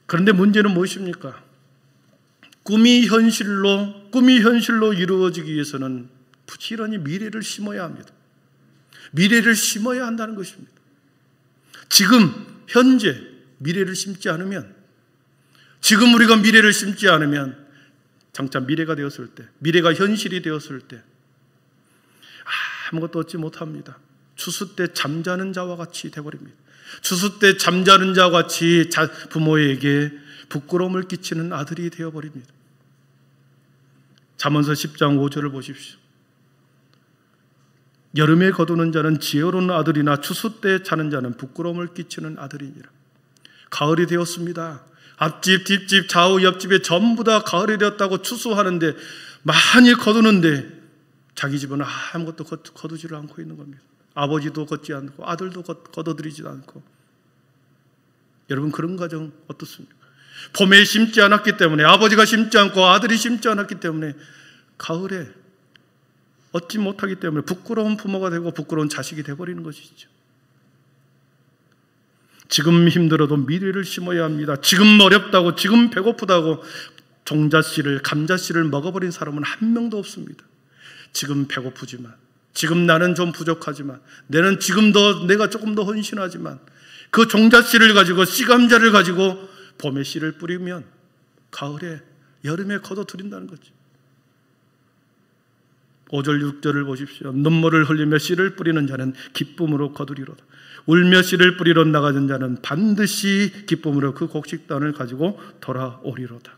그런데 문제는 무엇입니까? 꿈이 현실로 이루어지기 위해서는 부지런히 미래를 심어야 합니다. 미래를 심어야 한다는 것입니다. 지금 현재 미래를 심지 않으면, 지금 우리가 미래를 심지 않으면 장차 미래가 되었을 때, 미래가 현실이 되었을 때 아무것도 얻지 못합니다. 추수 때 잠자는 자와 같이 되어버립니다. 추수 때 잠자는 자와 같이 부모에게 부끄러움을 끼치는 아들이 되어버립니다. 잠언서 10장 5절을 보십시오. 여름에 거두는 자는 지혜로운 아들이나 추수 때 자는 자는 부끄러움을 끼치는 아들이니라. 가을이 되었습니다. 앞집, 뒷집, 좌우, 옆집에 전부 다 가을이 되었다고 추수하는데 많이 거두는데 자기 집은 아무것도 거두지를 않고 있는 겁니다. 아버지도 걷지 않고 아들도 거둬들이지 않고. 여러분, 그런 가정 어떻습니까? 봄에 심지 않았기 때문에, 아버지가 심지 않고 아들이 심지 않았기 때문에 가을에 얻지 못하기 때문에 부끄러운 부모가 되고 부끄러운 자식이 되어버리는 것이죠. 지금 힘들어도 미래를 심어야 합니다. 지금 어렵다고, 지금 배고프다고 종자씨를, 감자씨를 먹어버린 사람은 한 명도 없습니다. 지금 배고프지만, 지금 나는 좀 부족하지만, 내는 지금 내가 조금 더 헌신하지만 그 종자씨를 가지고, 씨감자를 가지고 봄에 씨를 뿌리면 가을에, 여름에 거둬들인다는 거죠. 5절 6절을 보십시오. 눈물을 흘리며 씨를 뿌리는 자는 기쁨으로 거두리로다. 울며 씨를 뿌리러 나가는 자는 반드시 기쁨으로 그 곡식단을 가지고 돌아오리로다.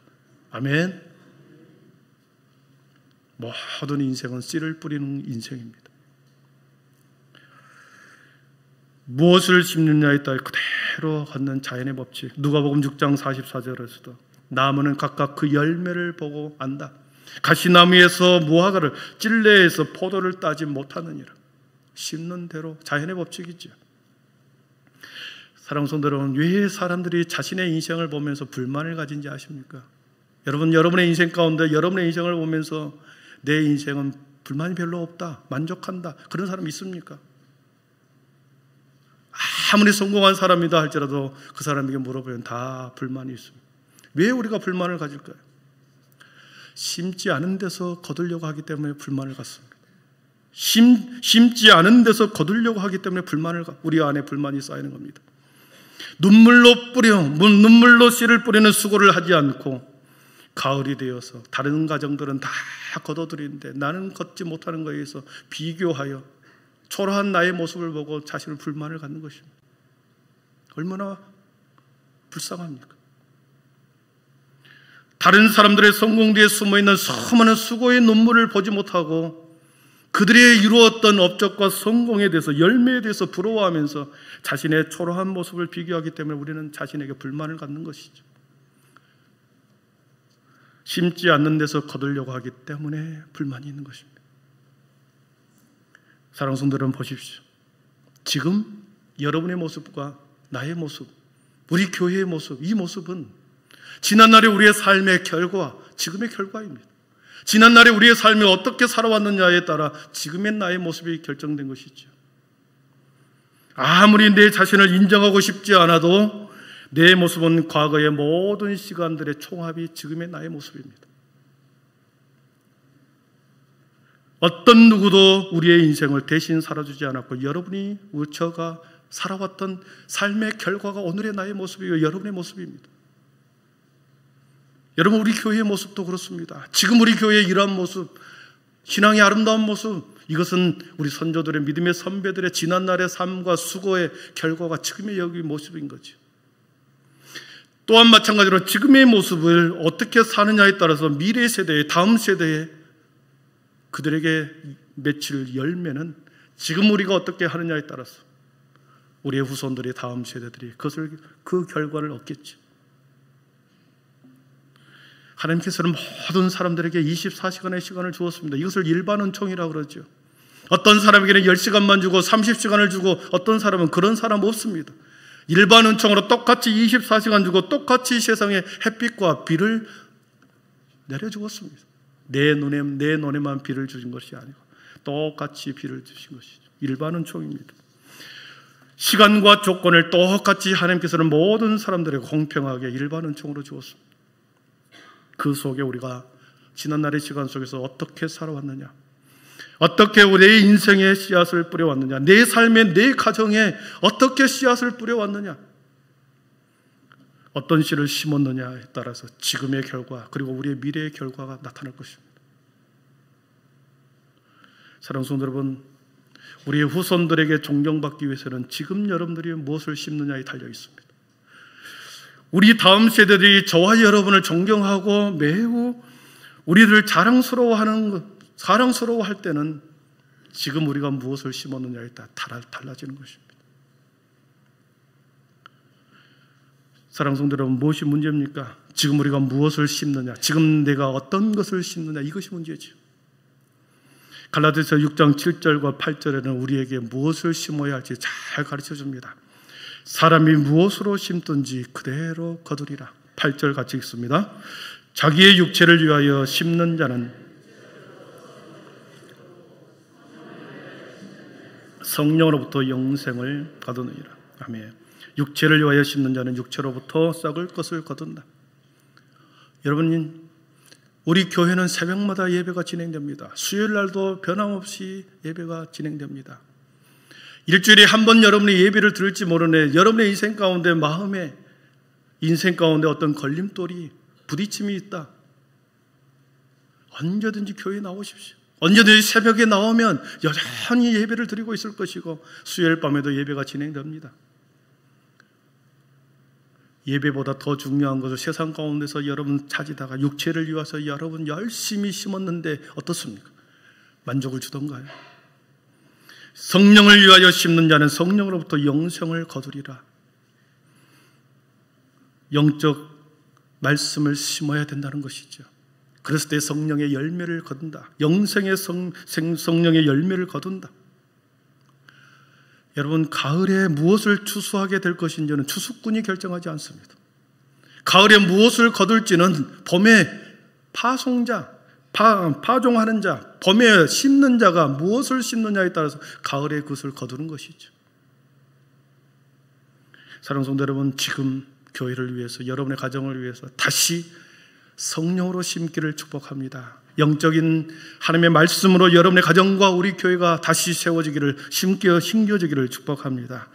아멘. 모든 인생은 씨를 뿌리는 인생입니다. 무엇을 심느냐에 따라 그대로 걷는 자연의 법칙. 누가복음 6장 44절에서도 나무는 각각 그 열매를 보고 안다. 가시나무에서 무화과를, 찔레에서 포도를 따지 못하느니라. 심는 대로, 자연의 법칙이죠. 사랑하는 성도 여러분, 왜 사람들이 자신의 인생을 보면서 불만을 가진지 아십니까? 여러분, 여러분의 인생 가운데 여러분의 인생을 보면서 내 인생은 불만이 별로 없다, 만족한다, 그런 사람 있습니까? 아무리 성공한 사람이다 할지라도 그 사람에게 물어보면 다 불만이 있습니다. 왜 우리가 불만을 가질까요? 심지 않은 데서 거두려고 하기 때문에 불만을 갖습니다. 심지 않은 데서 거두려고 하기 때문에 우리 안에 불만이 쌓이는 겁니다. 눈물로 씨를 뿌리는 수고를 하지 않고 가을이 되어서 다른 가정들은 다 거둬들이는데 나는 걷지 못하는 것에 의해서 비교하여 초라한 나의 모습을 보고 자신을 불만을 갖는 것입니다. 얼마나 불쌍합니까? 다른 사람들의 성공 뒤에 숨어있는 수많은 수고의 눈물을 보지 못하고 그들이 이루었던 업적과 성공에 대해서, 열매에 대해서 부러워하면서 자신의 초라한 모습을 비교하기 때문에 우리는 자신에게 불만을 갖는 것이죠. 심지 않는 데서 거두려고 하기 때문에 불만이 있는 것입니다. 사랑하는 성도 여러분, 보십시오. 지금 여러분의 모습과 나의 모습, 우리 교회의 모습, 이 모습은 지난날의 우리의 삶의 결과, 지금의 결과입니다. 지난날에 우리의 삶이 어떻게 살아왔느냐에 따라 지금의 나의 모습이 결정된 것이죠. 아무리 내 자신을 인정하고 싶지 않아도 내 모습은 과거의 모든 시간들의 총합이 지금의 나의 모습입니다. 어떤 누구도 우리의 인생을 대신 살아주지 않았고 여러분이, 저가 살아왔던 삶의 결과가 오늘의 나의 모습이고 여러분의 모습입니다. 여러분, 우리 교회의 모습도 그렇습니다. 지금 우리 교회의 이러한 모습, 신앙의 아름다운 모습, 이것은 우리 선조들의, 믿음의 선배들의 지난날의 삶과 수고의 결과가 지금의 여기 모습인 거죠. 또한 마찬가지로 지금의 모습을 어떻게 사느냐에 따라서 미래 세대에, 다음 세대에 그들에게 맺힐 열매는 지금 우리가 어떻게 하느냐에 따라서 우리의 후손들이, 다음 세대들이 그 결과를 얻겠죠. 하나님께서는 모든 사람들에게 24시간의 시간을 주었습니다. 이것을 일반 은총이라고 그러죠. 어떤 사람에게는 10시간만 주고 30시간을 주고 어떤 사람은 그런 사람 없습니다. 일반 은총으로 똑같이 24시간 주고 똑같이 세상에 햇빛과 비를 내려주었습니다. 내 눈에만 비를 주신 것이 아니고 똑같이 비를 주신 것이죠. 일반 은총입니다. 시간과 조건을 똑같이 하나님께서는 모든 사람들에게 공평하게 일반 은총으로 주었습니다. 그 속에 우리가 지난날의 시간 속에서 어떻게 살아왔느냐, 어떻게 우리의 인생에 씨앗을 뿌려왔느냐, 내 삶에, 내 가정에 어떻게 씨앗을 뿌려왔느냐, 어떤 씨를 심었느냐에 따라서 지금의 결과, 그리고 우리의 미래의 결과가 나타날 것입니다. 사랑하는 성도 여러분, 우리의 후손들에게 존경받기 위해서는 지금 여러분들이 무엇을 심느냐에 달려 있습니다. 우리 다음 세대들이 저와 여러분을 존경하고 매우 우리를 사랑스러워할 때는 지금 우리가 무엇을 심었느냐에 따라 달라지는 것입니다. 사랑하는 성도 여러분, 무엇이 문제입니까? 지금 우리가 무엇을 심느냐, 지금 내가 어떤 것을 심느냐, 이것이 문제죠. 갈라디아서 6장 7절과 8절에는 우리에게 무엇을 심어야 할지 잘 가르쳐 줍니다. 사람이 무엇으로 심든지 그대로 거두리라. 8절 같이 읽습니다. 자기의 육체를 위하여 심는 자는 성령으로부터 영생을 거두느니라. 아멘. 육체를 위하여 심는 자는 육체로부터 썩을 것을 거둔다. 여러분, 우리 교회는 새벽마다 예배가 진행됩니다. 수요일 날도 변함없이 예배가 진행됩니다. 일주일에 한 번 여러분이 예배를 들을지 모르네, 여러분의 인생 가운데, 마음에, 인생 가운데 어떤 걸림돌이, 부딪힘이 있다. 언제든지 교회에 나오십시오. 언제든지 새벽에 나오면 여전히 예배를 드리고 있을 것이고, 수요일 밤에도 예배가 진행됩니다. 예배보다 더 중요한 것을 세상 가운데서 여러분 찾으다가 육체를 위해서 여러분 열심히 심었는데 어떻습니까? 만족을 주던가요? 성령을 위하여 심는 자는 성령으로부터 영생을 거두리라. 영적 말씀을 심어야 된다는 것이죠. 그랬을 때 성령의 열매를 거둔다. 영생의 성령의 열매를 거둔다. 여러분, 가을에 무엇을 추수하게 될 것인지는 추수꾼이 결정하지 않습니다. 가을에 무엇을 거둘지는 봄에 파송자, 파종하는 자, 봄에 심는 자가 무엇을 심느냐에 따라서 가을에 그것을 거두는 것이죠. 사랑하는 성도 여러분, 지금 교회를 위해서, 여러분의 가정을 위해서 다시 성령으로 심기를 축복합니다. 영적인 하나님의 말씀으로 여러분의 가정과 우리 교회가 다시 세워지기를, 심겨지기를 축복합니다.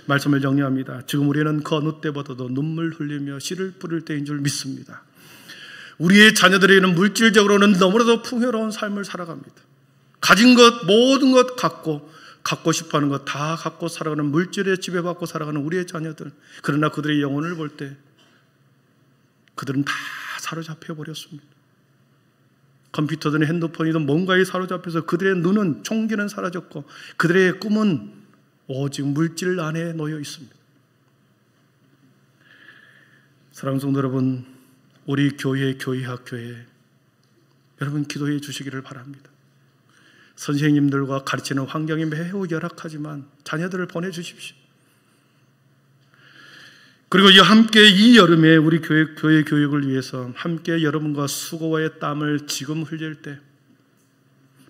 말씀을 정리합니다. 지금 우리는 그 어느 때보다도 눈물 흘리며 씨를 뿌릴 때인 줄 믿습니다. 우리의 자녀들에게는 물질적으로는 너무나도 풍요로운 삶을 살아갑니다. 가진 것, 모든 것 갖고 싶어하는 것 다 갖고 살아가는, 물질에 지배받고 살아가는 우리의 자녀들. 그러나 그들의 영혼을 볼 때 그들은 다 사로잡혀 버렸습니다. 컴퓨터든 핸드폰이든 뭔가에 사로잡혀서 그들의 눈은, 총기는 사라졌고 그들의 꿈은 오직 물질 안에 놓여 있습니다. 사랑하는 성도 여러분, 우리 교회, 교회학교에 여러분 기도해 주시기를 바랍니다. 선생님들과 가르치는 환경이 매우 열악하지만 자녀들을 보내주십시오. 그리고 함께 이 여름에 우리 교회 교육을 위해서 함께 여러분과 수고의 땀을 지금 흘릴 때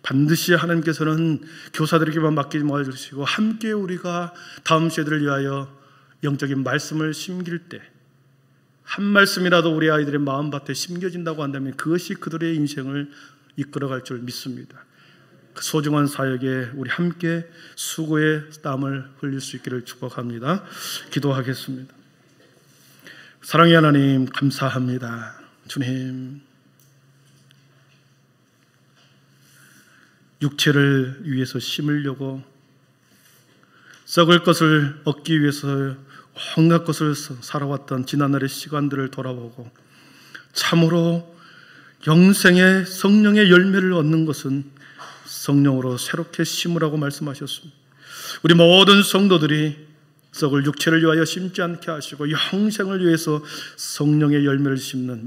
반드시 하나님께서는 교사들에게만 맡기지 말아주시고 함께 우리가 다음 세대를 위하여 영적인 말씀을 심길 때 한 말씀이라도 우리 아이들의 마음밭에 심겨진다고 한다면 그것이 그들의 인생을 이끌어갈 줄 믿습니다. 그 소중한 사역에 우리 함께 수고의 땀을 흘릴 수 있기를 축복합니다. 기도하겠습니다. 사랑의 하나님, 감사합니다. 주님, 육체를 위해서 심으려고 썩을 것을 얻기 위해서 온갖 것을 살아왔던 지난날의 시간들을 돌아보고 참으로 영생의 성령의 열매를 얻는 것은 성령으로 새롭게 심으라고 말씀하셨습니다. 우리 모든 성도들이 썩을 육체를 위하여 심지 않게 하시고 영생을 위해서 성령의 열매를 심는,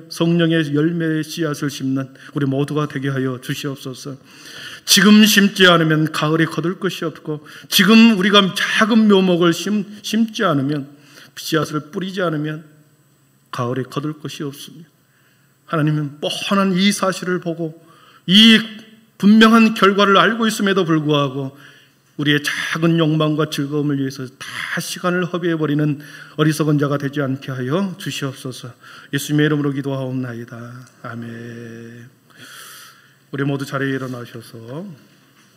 성령의 열매의 씨앗을 심는 우리 모두가 되게 하여 주시옵소서. 지금 심지 않으면 가을에 거둘 것이 없고, 지금 우리가 작은 묘목을 심지 않으면, 씨앗을 뿌리지 않으면 가을에 거둘 것이 없습니다. 하나님은 뻔한 이 사실을 보고 이 분명한 결과를 알고 있음에도 불구하고 우리의 작은 욕망과 즐거움을 위해서 다 시간을 허비해버리는 어리석은 자가 되지 않게 하여 주시옵소서. 예수님의 이름으로 기도하옵나이다. 아멘. 우리 모두 자리에 일어나셔서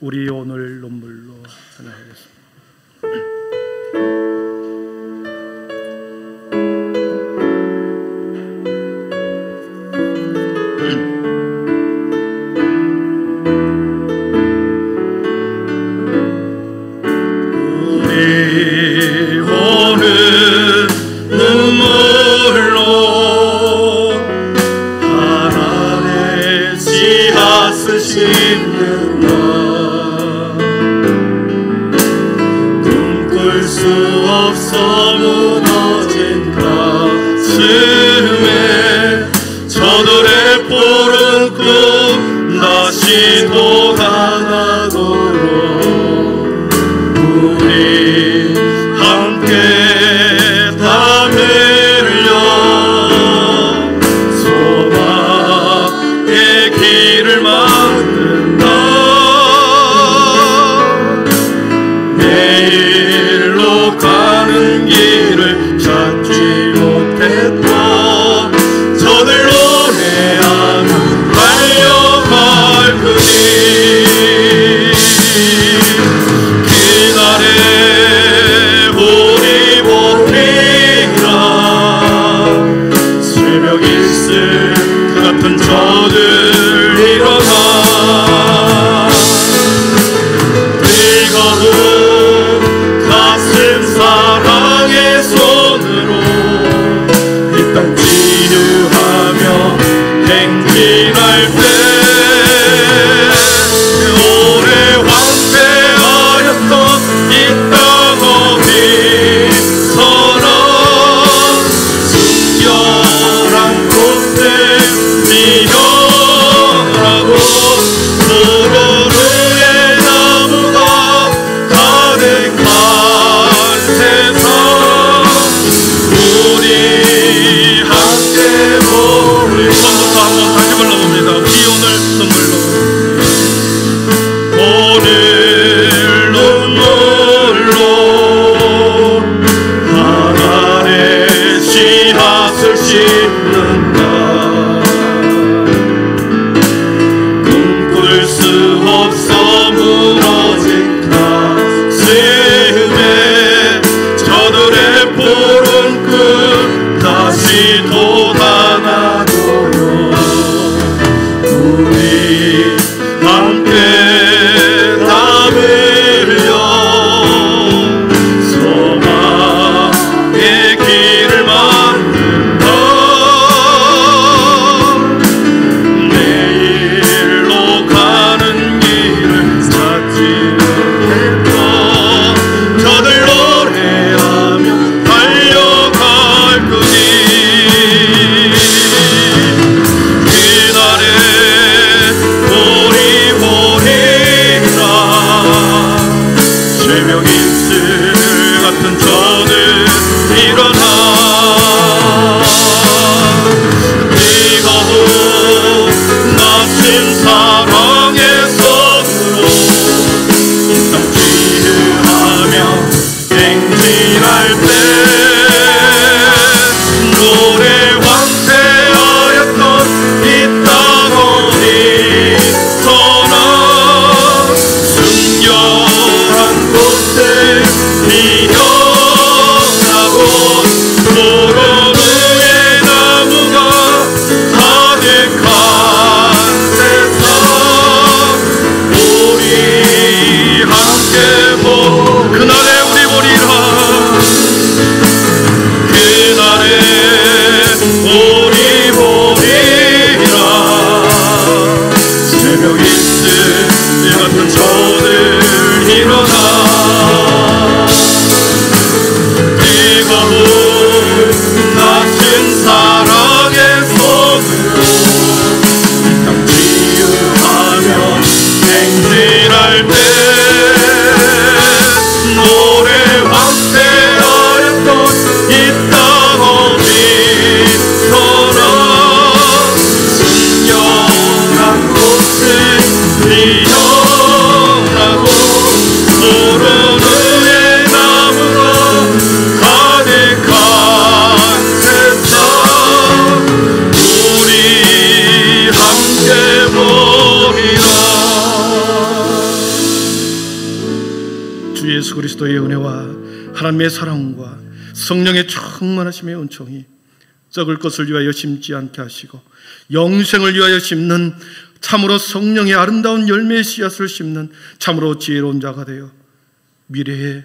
우리 오늘 눈물로 찬양하겠습니다. 심는다. 꿈 없어 무너진 가슴에 저들의 푸른 꿈 다시 돋아나도록 우리 함께 담으려 소망의 길을 만든다. 내일로 가는 길을 찾지 못했던 저들 노래하며 달려갈 그길 그날에 우리 보리라 새벽 있을 그 같은 저들 일어나 뜨거운 가슴 사랑의 손으로 이 땅 치유하며 행진할 때 오래 황폐하였던 이 땅 어디서나 순결한 곳에 미련하고 푸르르의 나무가 가득한 세상 우리 함께 우리 처음부터 한번 다시 불러봅니다. 우리 오늘 선물로 오늘 눈물로 하나의 씨앗을 심는다. 꿈꿀 수 없어 무너진 가슴에 저들의 푸른 꿈 다시 돋아나도록 우리 함께 담으려 소망의 길을 만든다. 내일로 가는 길을 찾지 못했던 저들 노래하며 달려갈 그길 그날에 우리 보리라 새벽 이슬 같은 저들 일어나 뜨거운 낮은 사랑의 손으로 이 땅 치유하며 행진할 때 노래 황폐하였던 이 땅 어디서나 순결한 곳에 미련하고 푸르르의 나무가 가득한 세상 우리 함께 그날에 우리 보리라 그날에 우리 보리라 새벽 있을 같은 저들 일어나 뜨거운 낮은 사랑의 손으로 이 땅 치유하며 행진할 때 노래 황폐하였던 이 땅 어디서나 순결한 곳에 미련하고 푸르르의 나무가 가득한 세상 우리 함께 보리라. 주 예수 그리스도의 은혜와 하나님의 사랑과 성령의 충만하심의 은총이 썩을 것을 위하여 심지 않게 하시고 영생을 위하여 심는 참으로 성령의 아름다운 열매의 씨앗을 심는 참으로 지혜로운 자가 되어 미래에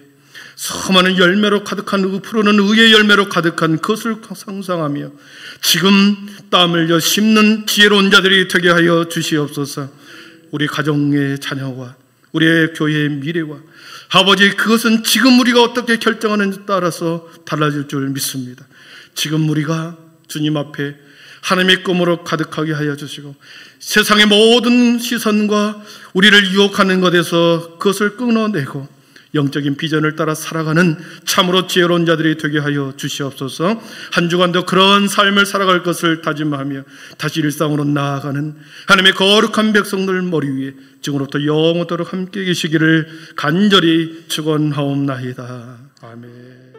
수많은 열매로 가득한 푸르는 의의 열매로 가득한 것을 상상하며 지금 땀 흘려 심는 지혜로운 자들이 되게 하여 주시옵소서. 우리 가정의 자녀와 우리의 교회의 미래와 아버지, 그것은 지금 우리가 어떻게 결정하는지에 따라서 달라질 줄 믿습니다. 지금 우리가 주님 앞에 하나님의 꿈으로 가득하게 하여 주시고 세상의 모든 시선과 우리를 유혹하는 것에서 그것을 끊어내고 영적인 비전을 따라 살아가는 참으로 지혜로운 자들이 되게 하여 주시옵소서. 한 주간도 그런 삶을 살아갈 것을 다짐하며 다시 일상으로 나아가는 하나님의 거룩한 백성들 머리 위에 지금부터 영원토록 함께 계시기를 간절히 축원하옵나이다. 아멘.